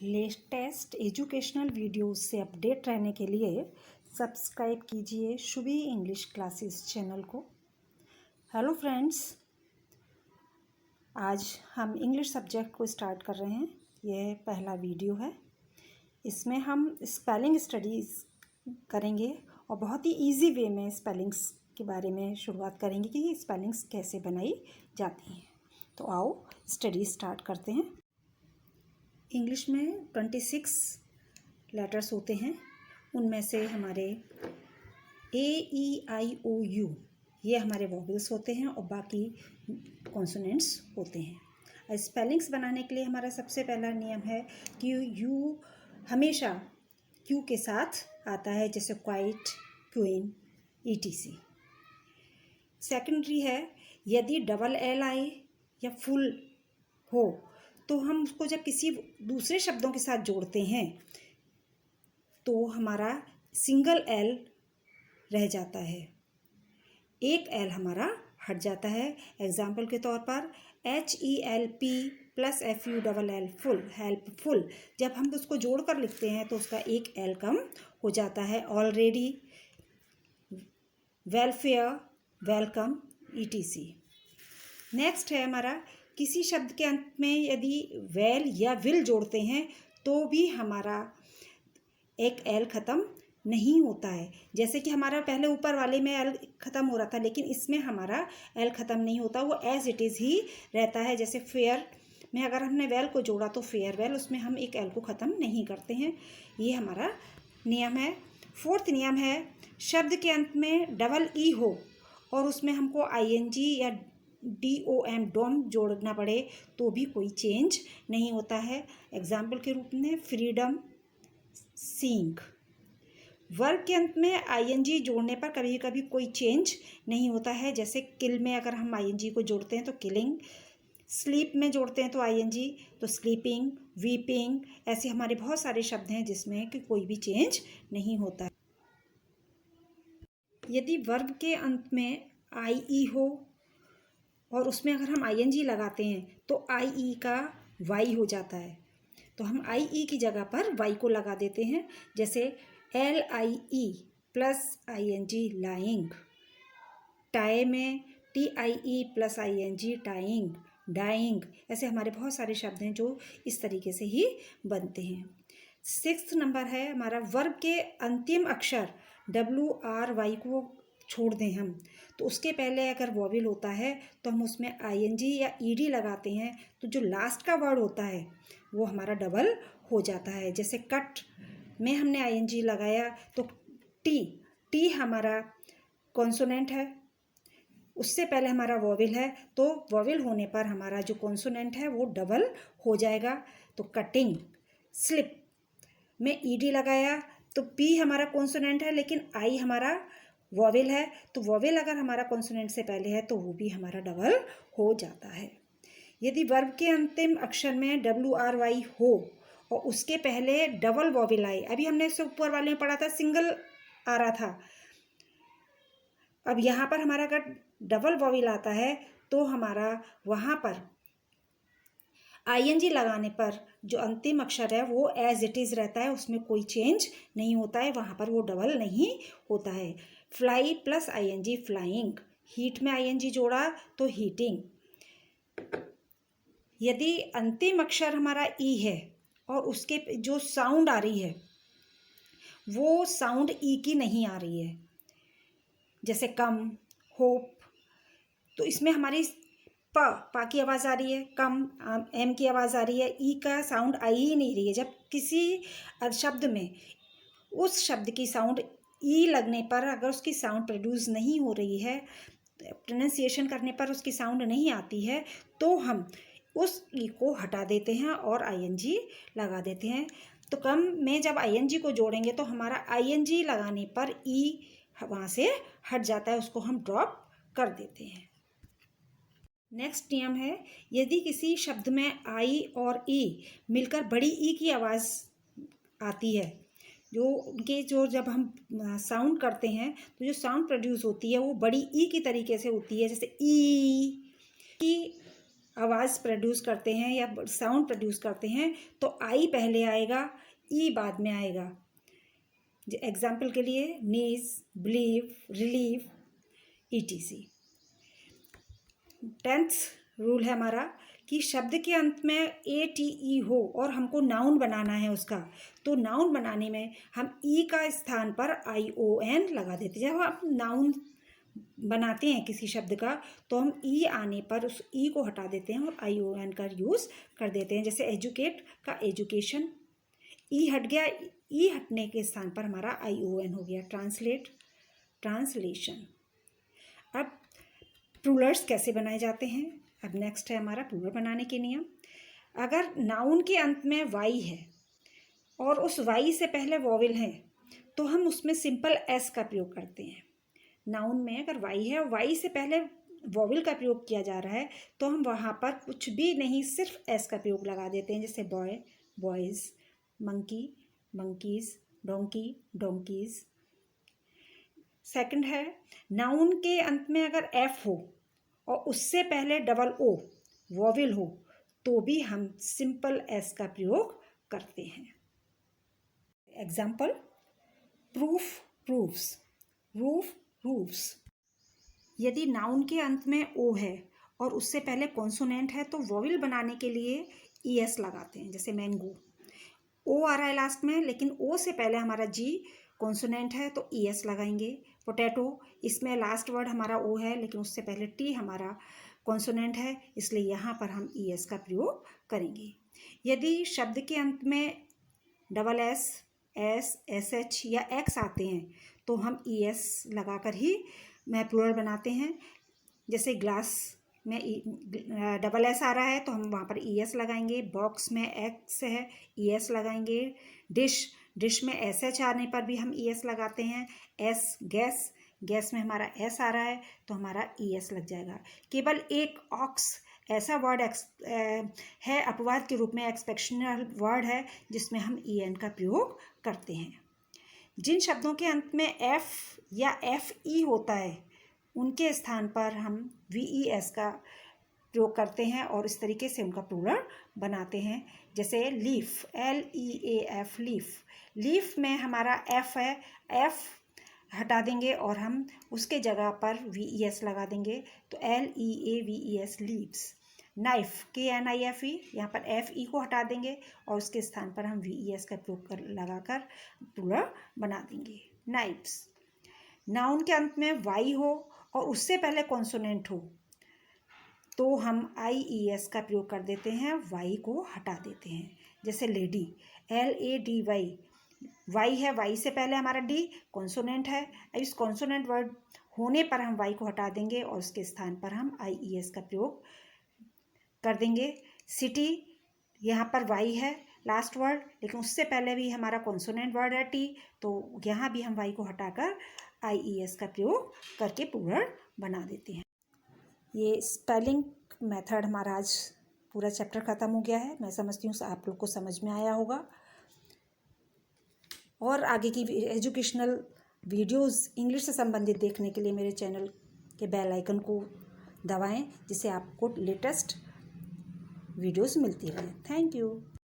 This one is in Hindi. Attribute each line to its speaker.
Speaker 1: लेटेस्ट एजुकेशनल वीडियोस से अपडेट रहने के लिए सब्सक्राइब कीजिए शुभी इंग्लिश क्लासेस चैनल को। हेलो फ्रेंड्स, आज हम इंग्लिश सब्जेक्ट को स्टार्ट कर रहे हैं। यह पहला वीडियो है। इसमें हम स्पेलिंग स्टडीज़ करेंगे और बहुत ही इजी वे में स्पेलिंग्स के बारे में शुरुआत करेंगे कि स्पेलिंग्स कैसे बनाई जाती हैं। तो आओ स्टडी स्टार्ट करते हैं। इंग्लिश में 26 लेटर्स होते हैं। उनमें से हमारे AEIOU ये हमारे वॉवेल्स होते हैं और बाकी कॉन्सोनेंट्स होते हैं। स्पेलिंग्स बनाने के लिए हमारा सबसे पहला नियम है कि यू हमेशा क्यू के साथ आता है, जैसे क्वाइट, क्वीन, ETC। सेकेंडरी है, यदि डबल L आए या फुल हो तो हम उसको जब किसी दूसरे शब्दों के साथ जोड़ते हैं तो हमारा सिंगल L रह जाता है, एक L हमारा हट जाता है। एग्जाम्पल के तौर पर HELP plus FULL full, helpful, जब हम उसको जोड़कर लिखते हैं तो उसका एक L कम हो जाता है। Already, welfare, welcome, ETC। Next है हमारा, किसी शब्द के अंत में यदि वेल या विल जोड़ते हैं तो भी हमारा एक L ख़त्म नहीं होता है। जैसे कि हमारा पहले ऊपर वाले में L ख़त्म हो रहा था, लेकिन इसमें हमारा L ख़त्म नहीं होता, वो एज इट इज़ ही रहता है। जैसे फेयर में अगर हमने वेल को जोड़ा तो फेयरवेल, उसमें हम एक L को ख़त्म नहीं करते हैं। ये हमारा नियम है। फोर्थ नियम है, शब्द के अंत में डबल E हो और उसमें हमको ING या DOM डोम जोड़ना पड़े तो भी कोई चेंज नहीं होता है। एग्जाम्पल के रूप में फ्रीडम, सींग। वर्ब के अंत में ING जोड़ने पर कभी कभी कोई चेंज नहीं होता है। जैसे किल में अगर हम ING को जोड़ते हैं तो किलिंग, स्लीप में जोड़ते हैं तो ING तो स्लीपिंग, वीपिंग। ऐसे हमारे बहुत सारे शब्द हैं जिसमें कि कोई भी चेंज नहीं होता है। यदि वर्ब के अंत में IE हो और उसमें अगर हम ING लगाते हैं तो IE का Y हो जाता है, तो हम IE की जगह पर Y को लगा देते हैं। जैसे LIE plus ING lying. Tie में TIE plus ING tying, dying. ऐसे हमारे बहुत सारे शब्द हैं जो इस तरीके से ही बनते हैं। 6th नंबर है हमारा, वर्ब के अंतिम अक्षर WRY को छोड़ दें हम तो उसके पहले अगर वॉवेल होता है तो हम उसमें ING या ED लगाते हैं तो जो लास्ट का वर्ड होता है वो हमारा डबल हो जाता है। जैसे कट में हमने ING लगाया तो टी हमारा कॉन्सोनेंट है, उससे पहले हमारा वॉवेल है, तो वॉवेल होने पर हमारा जो कॉन्सोनेंट है वो डबल हो जाएगा। तो कटिंग। स्लिप में ED लगाया तो P हमारा कॉन्सोनेंट है लेकिन I हमारा वॉवेल है, तो वॉवेल अगर हमारा कॉन्सोनेंट से पहले है तो वो भी हमारा डबल हो जाता है। यदि वर्ब के अंतिम अक्षर में WRY हो और उसके पहले डबल वॉवेल आए, अभी हमने इससे ऊपर वाले में पढ़ा था सिंगल आ रहा था, अब यहाँ पर हमारा अगर डबल वॉवेल आता है तो हमारा वहाँ पर ING लगाने पर जो अंतिम अक्षर है वो एज इट इज़ रहता है, उसमें कोई चेंज नहीं होता है, वहाँ पर वो डबल नहीं होता है। Fly plus ING flying. Heat में ING जोड़ा तो हीटिंग। यदि अंतिम अक्षर हमारा E है और उसके जो साउंड आ रही है वो साउंड E की नहीं आ रही है, जैसे कम, होप, तो इसमें हमारी पा की आवाज़ आ रही है, कम M की आवाज़ आ रही है, E का साउंड आ ही नहीं रही है। जब किसी शब्द में उस शब्द की साउंड E लगने पर अगर उसकी साउंड प्रोड्यूस नहीं हो रही है, प्रोनाउंसिएशन करने पर उसकी साउंड नहीं आती है, तो हम उस E को हटा देते हैं और ING लगा देते हैं। तो कम में जब ING को जोड़ेंगे तो हमारा ING लगाने पर E वहाँ से हट जाता है, उसको हम ड्रॉप कर देते हैं। नेक्स्ट नियम है, यदि किसी शब्द में I और E मिलकर बड़ी E की आवाज़ आती है, जो उनके जो जब हम साउंड करते हैं तो जो साउंड प्रोड्यूस होती है वो बड़ी E की तरीके से होती है, जैसे ई की आवाज़ प्रोड्यूस करते हैं या साउंड प्रोड्यूस करते हैं तो आई पहले आएगा, ई बाद में आएगा। एग्जाम्पल के लिए niece, believe, relieve, ETC। 10th rule है हमारा कि शब्द के अंत में ATE हो और हमको नाउन बनाना है उसका, तो नाउन बनाने में हम ई का स्थान पर ION लगा देते हैं। जब हम नाउन बनाते हैं किसी शब्द का तो हम ई आने पर उस ई को हटा देते हैं और ION का यूज़ कर देते हैं। जैसे एजुकेट का एजुकेशन, ई हट गया, ई हटने के स्थान पर हमारा ION हो गया। Translate, translation. अब प्लूरल्स कैसे बनाए जाते हैं? अब नेक्स्ट है हमारा प्लूरल बनाने के नियम। अगर नाउन के अंत में वाई है और उस वाई से पहले वॉवेल है तो हम उसमें सिंपल एस का प्रयोग करते हैं। नाउन में अगर वाई है और वाई से पहले वॉवेल का प्रयोग किया जा रहा है तो हम वहाँ पर कुछ भी नहीं, सिर्फ एस का प्रयोग लगा देते हैं। जैसे boy, boys, monkey, monkeys, donkey, donkeys. Second है नाउन के अंत में अगर एफ हो और उससे पहले डबल ओ वॉवेल हो तो भी हम सिंपल एस का प्रयोग करते हैं। Example, proof, proofs, roof, roofs. यदि नाउन के अंत में ओ है और उससे पहले कॉन्सोनेंट है तो वॉवेल बनाने के लिए ES लगाते हैं। जैसे मैंगो, ओ आ रहा है लास्ट में लेकिन ओ से पहले हमारा जी कॉन्सोनेंट है तो ES लगाएंगे। पोटैटो, इसमें लास्ट वर्ड हमारा ओ है लेकिन उससे पहले टी हमारा कॉन्सोनेंट है, इसलिए यहाँ पर हम ES का प्रयोग करेंगे। यदि शब्द के अंत में डबल एस, एस, SH या X आते हैं तो हम ES लगाकर ही प्लूरल बनाते हैं। जैसे ग्लास में डबल एस आ रहा है तो हम वहाँ पर ES लगाएंगे। बॉक्स में X है, ES लगाएंगे। डिश, डिश में SH आने पर भी हम ES लगाते हैं। एस, गैस, गैस में हमारा S आ रहा है तो हमारा ES लग जाएगा। केवल एक ऑक्स ऐसा वर्ड है अपवाद के रूप में, एक्सपेक्शनल वर्ड है जिसमें हम EN का प्रयोग करते हैं। जिन शब्दों के अंत में F या FE होता है उनके स्थान पर हम VES का प्रयोग करते हैं और इस तरीके से उनका प्लूरल बनाते हैं। जैसे लीफ, LEAF, लीफ। लीफ में हमारा F है, F हटा देंगे और हम उसके जगह पर VES लगा देंगे तो LEAVES, लीव्स। नाइफ, KNIFE, यहाँ पर FE को हटा देंगे और उसके स्थान पर हम VES का प्रयोग लगाकर प्लूरल बना देंगे। नाइफ्स। नाउन के अंत में वाई हो और उससे पहले कॉन्सोनेंट हो तो हम IES का प्रयोग कर देते हैं, वाई को हटा देते हैं। जैसे लेडी, LADY, वाई है, वाई से पहले हमारा डी कॉन्सोनेंट है, इस कॉन्सोनेंट वर्ड होने पर हम वाई को हटा देंगे और उसके स्थान पर हम IES का प्रयोग कर देंगे। सिटी, यहाँ पर वाई है लास्ट वर्ड लेकिन उससे पहले भी हमारा कॉन्सोनेंट वर्ड है टी, तो यहाँ भी हम वाई को हटाकर IES का प्रयोग करके प्लूरल बना देते हैं। ये स्पेलिंग मेथड हमारा आज पूरा चैप्टर ख़त्म हो गया है। मैं समझती हूँ आप लोग को समझ में आया होगा। और आगे की एजुकेशनल वीडियोस इंग्लिश से संबंधित देखने के लिए मेरे चैनल के बेल आइकन को दबाएं जिससे आपको लेटेस्ट वीडियोस मिलती रहें। Thank you.